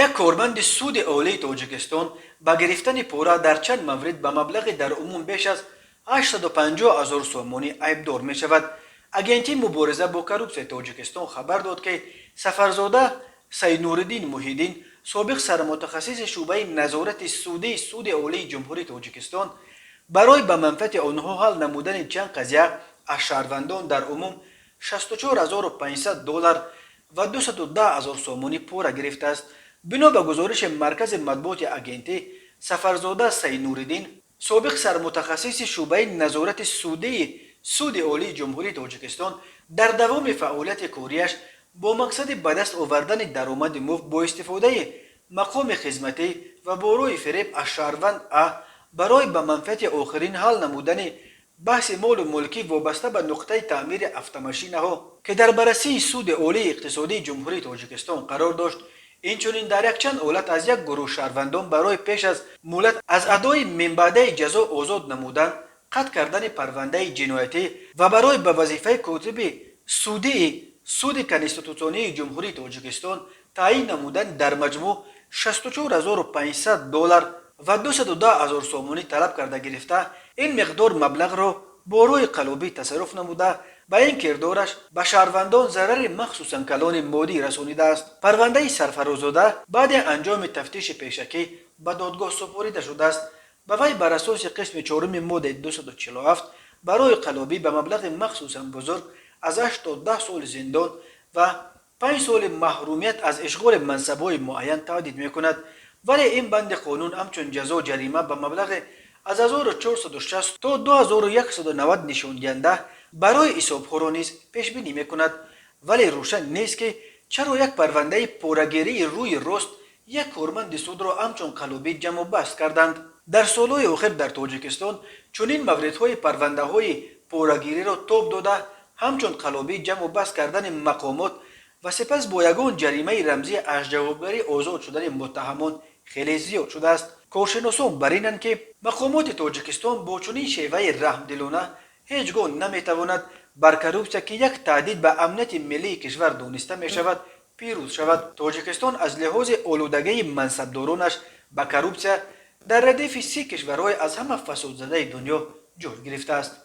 یک کارمند سود اولی تاجیکستان با گرفتن پورا در چند مورد به مبلغ در عموم بیش از 850,000 سومانی عیبدار می شود. اگنتی مبارزه با کروپسیون تاجیکستان خبر داد که سفرزاده سید نوردین محیدین، سابق سرمتخصص شعبه نظارت سود اولی جمهوری تاجیکستان، برای به منفعت آنها حل نمودن چند قضیه از شهروندان در عموم 64,500 دلار و 210,000 سومانی پورا گرفته است. بنا به گزارش مرکز مطبوعات اگنتی، سفرزاده سید نوردین، سابق سرمتخصص شعبه نظارت سود اولی جمهوری تاجیکستان، در دوام فعالیت کاریش با مقصد به دست آوردن درآمد مفت با استفاده مقام خدمتی و با روی فریب از شهروند برای به منفعت آخرین حل نمودن بحث مال و ملکی وابسته به نقطه تعمیر автомاشین ها که در بررسی سود اولی اقتصادی جمهوری تاجیکستان قرار داشت، اینچنین در یک چند حالت از یک گروه شهروندان برای پیش از مهلت از ادای منبعد جزا آزاد نمودن، قطع کردن پرونده جنایتی و برای به وظیفه کاتب سود کنستیتوسیونی جمهوری تاجیکستان تعیین نمودن در مجموع 64,500 دلار و 210,000 سومانی طلب کرده گرفته، این مقدار مبلغ را با روی قلابی تصرف نموده به این کردارش به شهروندان ضرر مخصوصا کلان مادی رسانیده است. پرونده سرفرازاده بعد انجام تفتیش پیشکی به دادگاه سپرده شده است. به وی بر اساس قسم 4 ماده 247 برای قلابی به مبلغ مخصوصا بزرگ از 8 تا 10 سال زندان و 5 سال محرومیت از اشغال منصب‌های معین تهدید می‌کند. ولی این بند قانون همچون جزا جریمه به مبلغ از 1460 تا 2190 نشان دهنده برای حسابخوران نیز پیش بینی می‌کند. ولی روشن نیست که چرا یک پرونده پورگیری روی راست یک کارمند سود را همچون قلابی جمع و بست کردند. در سالهای اخیر در تاجیکستان چنین موردهای پرونده‌های پورگیری را توپ داده همچون قلابی جمع و بست کردن مقامات و سپس با یگان جریمه رمزی از جوابداری آزاد شدن متهمان خیلی زیاد شده است. کارشناسان بر اینند که مقامات تاجیکستان با چنین شیوه رحمدلانه هیچگاه نمیتواند بر کروپسیون که یک تهدید به امنیت ملی کشور دانسته می شود پیروز شود. تاجیکستان از لحاظ آلودگی منصبدارانش به کروپسیون در ردیف 3 کشورهای از همه فساد زده دنیا جای گرفته است.